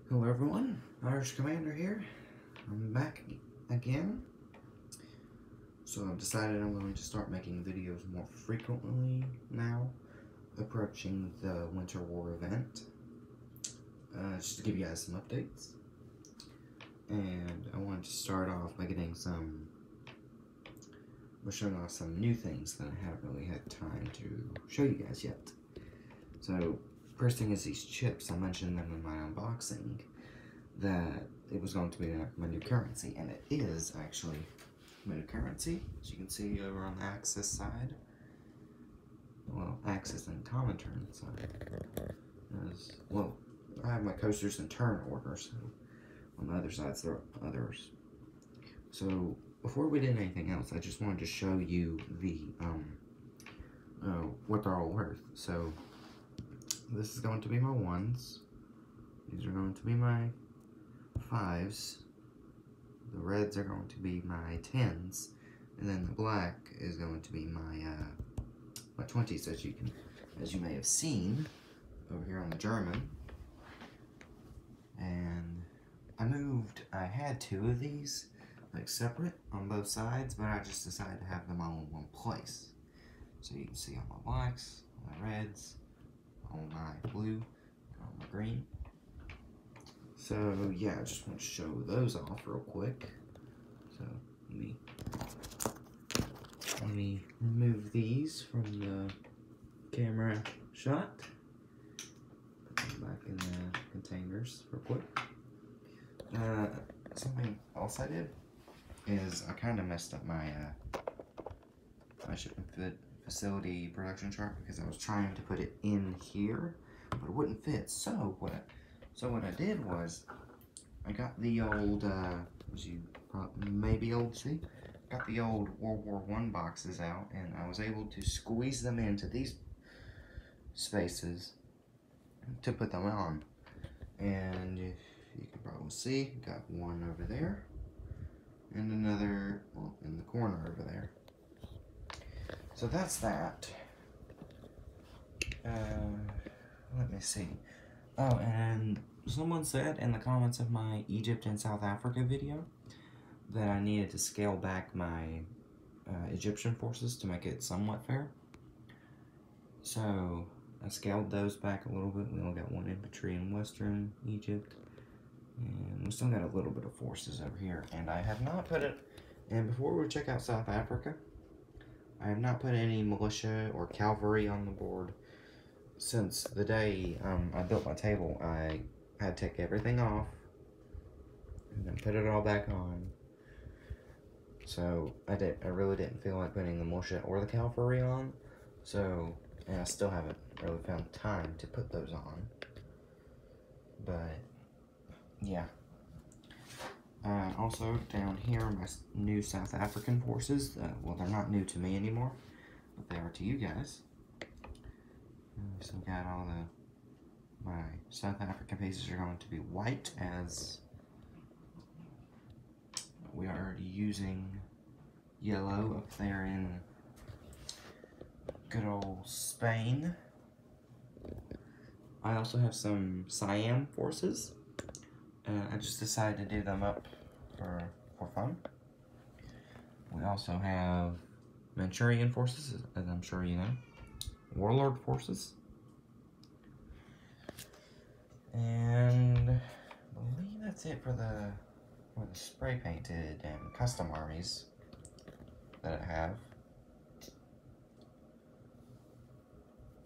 Hello everyone, Irish Commander here. I'm back again. So I've decided I'm going to start making videos more frequently now, approaching the Winter War event. Just to give you guys some updates. And I wanted to start off by showing off some new things that I haven't really had time to show you guys yet. So, first thing is these chips. I mentioned them in my unboxing, that it was going to be my new currency, and it is actually my new currency. As you can see over on the Axis side, well, Axis and Comintern side, well, I have my coasters in turn order, so on the other sides there are others. So before we did anything else, I just wanted to show you the what they're all worth. So this is going to be my ones. These are going to be my fives. The reds are going to be my 10s, and then the black is going to be my 20s, as you may have seen over here on the German. And I had two of these, like separate on both sides, but I just decided to have them all in one place. So you can see all my blacks, all my reds, all my blue, and all my green. So yeah, I just want to show those off real quick. So let me remove these from the camera shot. Put them back in the containers real quick. Something else I did is I kind of messed up my my shipment facility production chart, because I was trying to put it in here, but it wouldn't fit. So what I did was I got the old, as you may be able to see, got the old World War I boxes out, and I was able to squeeze them into these spaces to put them on. And if you can probably see, got one over there, and another, well, in the corner over there. So that's that. Let me see. Oh, and someone said in the comments of my Egypt and South Africa video that I needed to scale back my Egyptian forces to make it somewhat fair. So I scaled those back a little bit. We only got one infantry in Western Egypt, and we still got a little bit of forces over here. And I have not put it, and before we check out South Africa, I have not put any militia or cavalry on the board since the day I built my table. I had to take everything off and then put it all back on. So I really didn't feel like putting the militia or the cavalry on. So, and I still haven't really found time to put those on. But yeah. Also down here, my new South African forces. Well, they're not new to me anymore, but they are to you guys. So we got all my South African pieces are going to be white, as we are already using yellow up there in good old Spain. I also have some Siam forces. I just decided to do them up for fun. We also have Manchurian forces, as I'm sure you know. Warlord forces. And I believe that's it for the spray painted and custom armies that I have.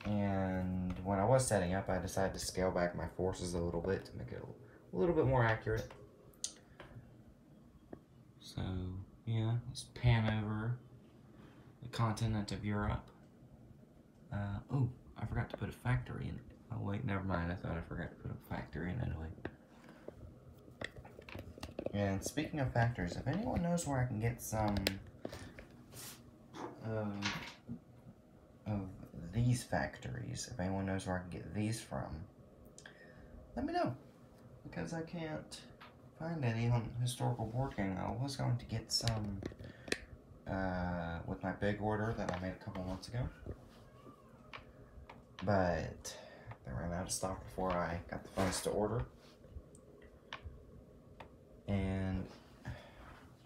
And when I was setting up, I decided to scale back my forces a little bit to make it a little bit more accurate. So yeah, let's pan over the continent of Europe. Oh, I forgot to put a factory in it. Oh wait, never mind, I thought I forgot to put a factory in Italy. And speaking of factories, if anyone knows where I can get some of these factories, if anyone knows where I can get these from, let me know, because I can't find any on Historical Board Game. I was going to get some with my big order that I made a couple months ago, but they ran out of stock before I got the funds to order. And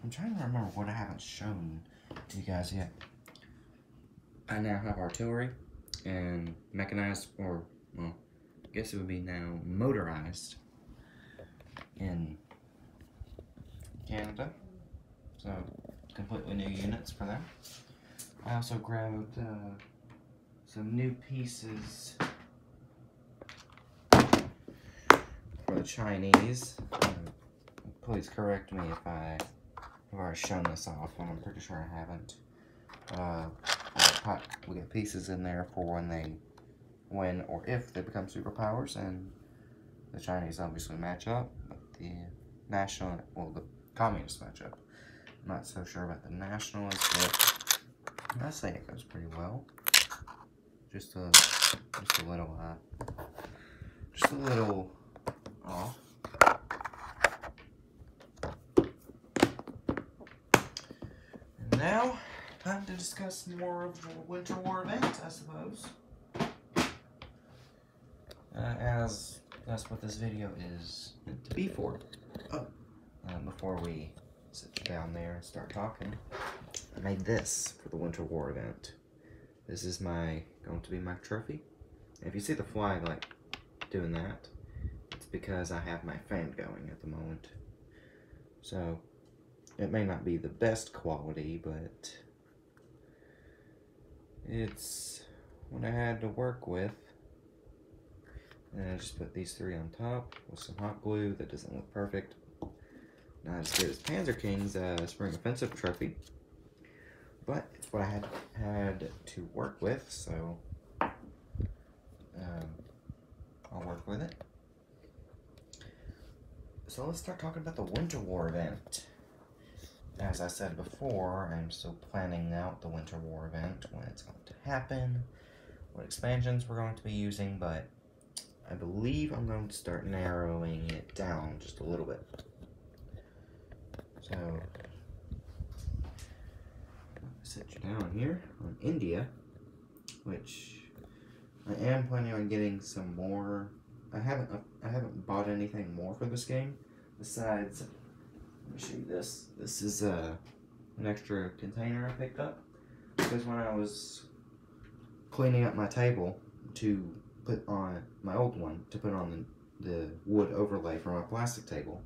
I'm trying to remember what I haven't shown to you guys yet. I now have artillery and mechanized, or, well, I guess it would be now motorized in Canada. So, completely new units for them. I also grabbed some new pieces for the Chinese. Please correct me if I've already shown this off, and I'm pretty sure I haven't. We got pieces in there for when or if they become superpowers, and the Chinese obviously match up, but the the communists match up. I'm not so sure about the nationalists, but I say it goes pretty well. Just a little off. And now, time to discuss more of the Winter War event, I suppose. As that's what this video is meant to be for. Before we sit down there and start talking, I made this for the Winter War event. This is going to be my trophy. And if you see the flag like doing that, it's because I have my fan going at the moment. So it may not be the best quality, but it's what I had to work with. And I just put these three on top with some hot glue. That doesn't look perfect. Not as good as Panzer King's Spring Offensive trophy, but it's what I had to work with, so I'll work with it. So let's start talking about the Winter War event. As I said before, I'm still planning out the Winter War event, when it's going to happen, what expansions we're going to be using, but I believe I'm going to start narrowing it down just a little bit. So, set you down here on India, which I am planning on getting some more. I haven't bought anything more for this game besides. Let me show you this. This is an extra container I picked up because when I was cleaning up my table to put on my old one to put on the wood overlay for my plastic table.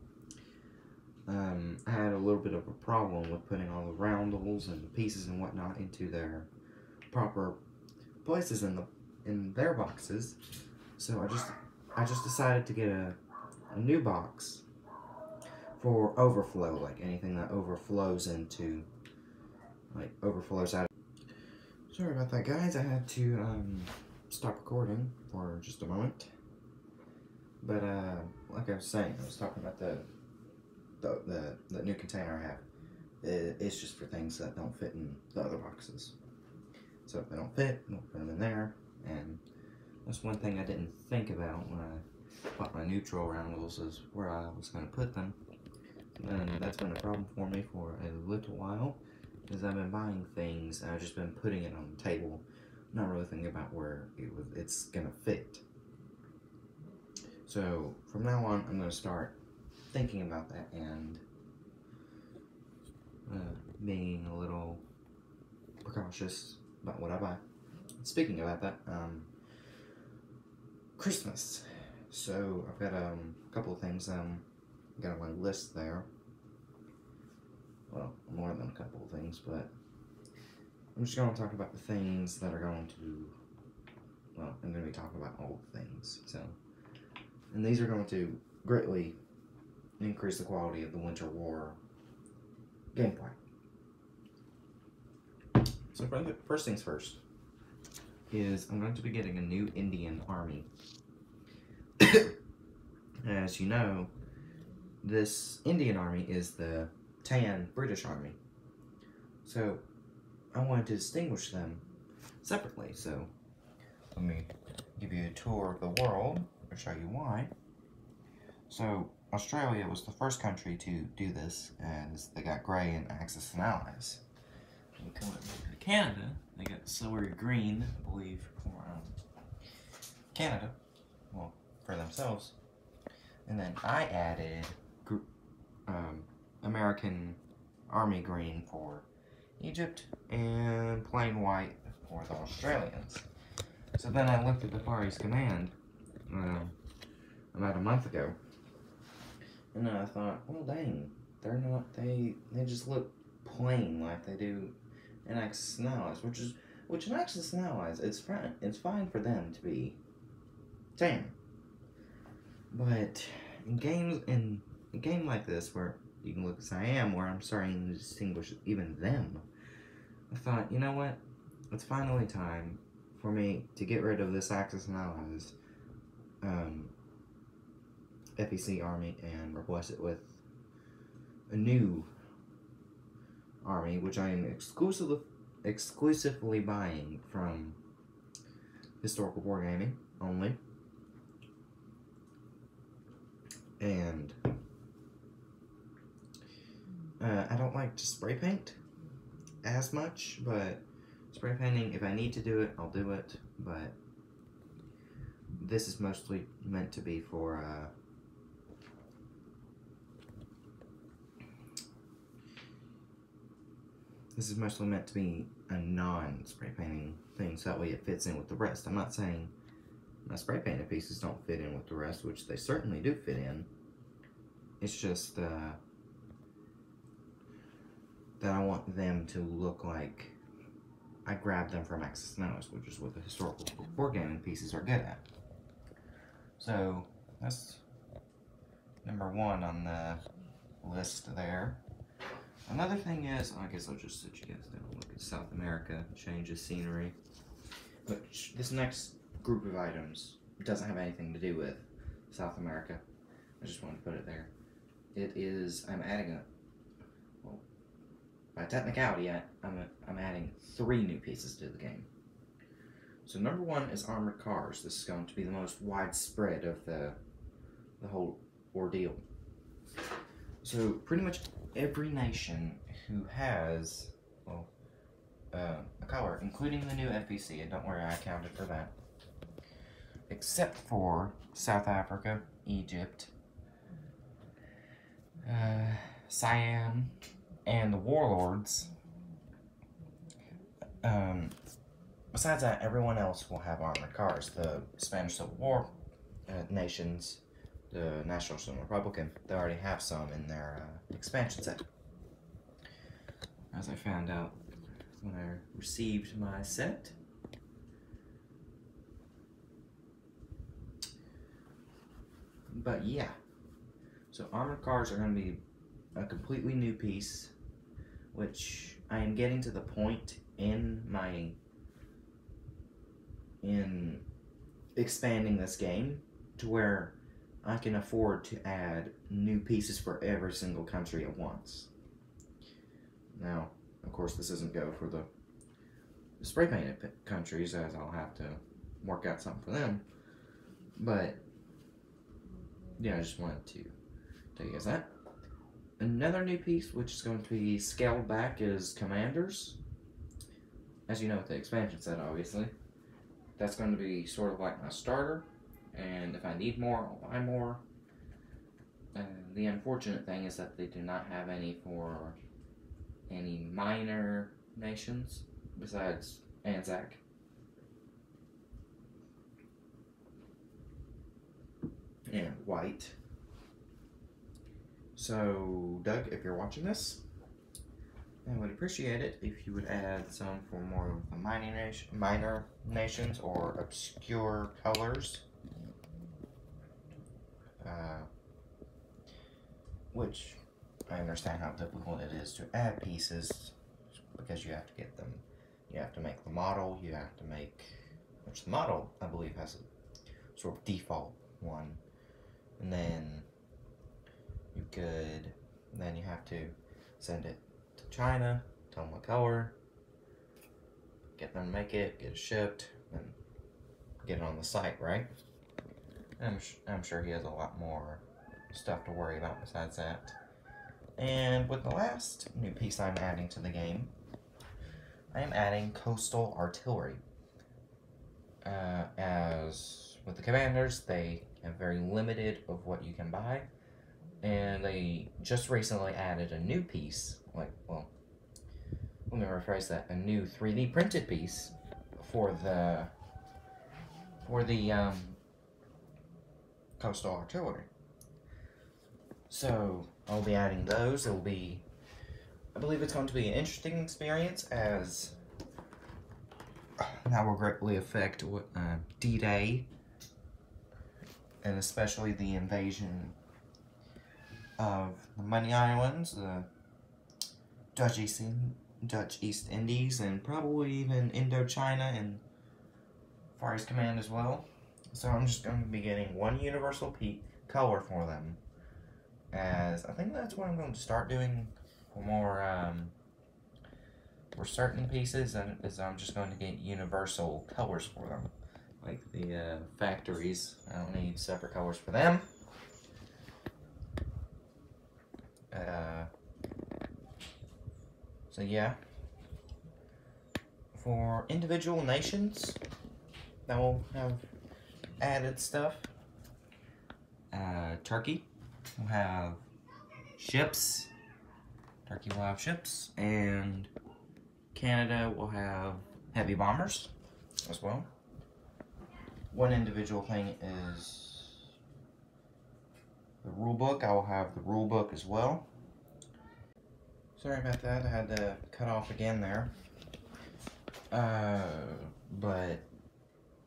I had a little bit of a problem with putting all the roundels and the pieces and whatnot into their proper places in their boxes. So I just decided to get a new box for overflow, like anything that overflows out. Sorry about that, guys. I had to stop recording for just a moment. But like I was saying, I was talking about the new container I have. It's just for things that don't fit in the other boxes. So if they don't fit, I don't put them in there. And that's one thing I didn't think about when I bought my neutral roundels, is where I was going to put them. And that's been a problem for me for a little while, because I've been buying things and I've just been putting it on the table, not really thinking about where it's going to fit. So from now on, I'm going to start thinking about that and being a little precautious about what I buy. Speaking about that, Christmas. So I've got a couple of things got on my list there. Well, more than a couple of things, but I'm just going to talk about the things that are going to. Well, I'm going to be talking about all the things. So, and these are going to greatly increase the quality of the Winter War gameplay. So first things first is I'm going to be getting a new Indian army. As you know, this Indian army is the tan British army. So I wanted to distinguish them separately. So let me give you a tour of the world and show you why. So Australia was the first country to do this, as they got grey and Axis and Allies. When we come over to Canada, they got silvery green, I believe, for Canada, well, for themselves. And then I added American Army green for Egypt, and plain white for the Australians. So then I looked at the Far East Command about a month ago, and I thought, well, dang, they're not, they just look plain like they do in Axis and Allies, which in Axis and Allies, it's fine for them to be tan. But in a game like this, where you can look at Siam, where I'm starting to distinguish even them, I thought, you know what? It's finally time for me to get rid of this Axis and Allies FEC army and replace it with a new army, which I am exclusively buying from Historical Wargaming only. And I don't like to spray paint as much, but spray painting, if I need to do it, I'll do it, but this is mostly meant to be for this is mostly meant to be a non-spray painting thing, so that way it fits in with the rest. I'm not saying my spray painted pieces don't fit in with the rest, which they certainly do fit in. It's just that I want them to look like I grabbed them from Axis and Allies, which is what the Historical Wargaming pieces are good at. So that's number 1 on the list there. Another thing is, I guess I'll just sit you guys down and look at South America, change of scenery. But this next group of items doesn't have anything to do with South America. I just wanted to put it there. It is, I'm adding well, by technicality, I'm adding 3 new pieces to the game. So number 1 is armored cars. This is going to be the most widespread of the whole ordeal. So pretty much every nation who has, well, a color, including the new FEC, and don't worry, I accounted for that, except for South Africa, Egypt, Siam, and the Warlords. Besides that, everyone else will have armored cars. The Spanish Civil War nations, the Nationalist and Republican, they already have some in their expansion set. As I found out when I received my set. But yeah, so armored cars are going to be a completely new piece, which I am getting to the point in expanding this game to where I can afford to add new pieces for every single country at once. Now, of course, this doesn't go for the spray painted countries, as I'll have to work out something for them. But yeah, I just wanted to tell you guys that. Another new piece, which is going to be scaled back, is Commanders. As you know, with the expansion set, obviously. That's going to be sort of like my starter, and if I need more, I'll buy more. The unfortunate thing is that they do not have any for any minor nations besides Anzac. And white. So, Doug, if you're watching this, I would appreciate it if you would add some for more of the minor nations or obscure colors. Which I understand how difficult it is to add pieces because you have to get them, you have to make the model, you have to make, which the model I believe has a sort of default one, and then you have to send it to China, tell them what color, get them to make it, get it shipped, and get it on the site, right? I'm sure he has a lot more stuff to worry about besides that. And with the last new piece I'm adding to the game, I am adding coastal artillery. As with the Commanders, they have very limited of what you can buy. And they just recently added a new piece, like, well, let me rephrase that, a new 3D printed piece for the coastal artillery. So I'll be adding those. It will be, I believe it's going to be an interesting experience, as that will greatly affect D-Day, and especially the invasion of the Money Islands, the Dutch East Indies, and probably even Indochina and Far East Command as well. So I'm just going to be getting one universal color for them, as I think that's what I'm going to start doing for more for certain pieces, and is I'm just going to get universal colors for them, like the factories. I don't need separate colors for them. So yeah, for individual nations that will have added stuff, Turkey will have ships. Turkey will have ships, and Canada will have heavy bombers as well. One individual thing is the rule book. I will have the rule book as well. Sorry about that, I had to cut off again there. But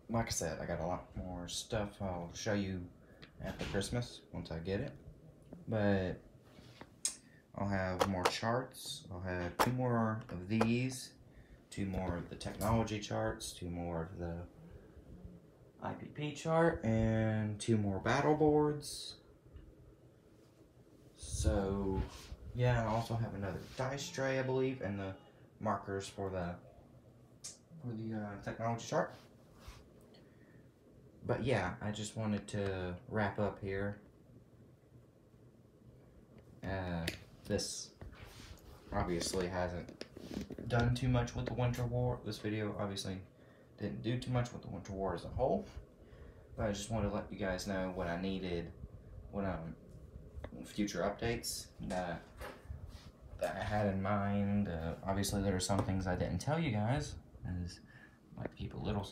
like I said, I got a lot more stuff I'll show you after Christmas once I get it. But I'll have more charts. I'll have 2 more of these, 2 more of the technology charts, 2 more of the IPP chart, and 2 more battle boards. So yeah, I also have another dice tray, I believe, and the markers for the technology chart. But yeah, I just wanted to wrap up here. This obviously hasn't done too much with the Winter War. This video obviously didn't do too much with the Winter War as a whole. But I just wanted to let you guys know what I needed when future updates that I had in mind. Obviously, there are some things I didn't tell you guys, as might keep a little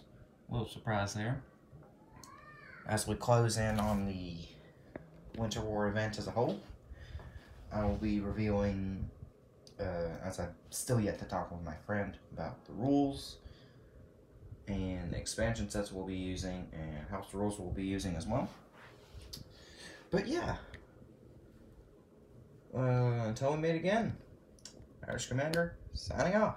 surprise there. As we close in on the Winter War event as a whole, I will be revealing, as I'm still yet to talk with my friend about the rules and the expansion sets we'll be using and house rules we'll be using as well. But yeah, until we meet again, Irish Commander signing off.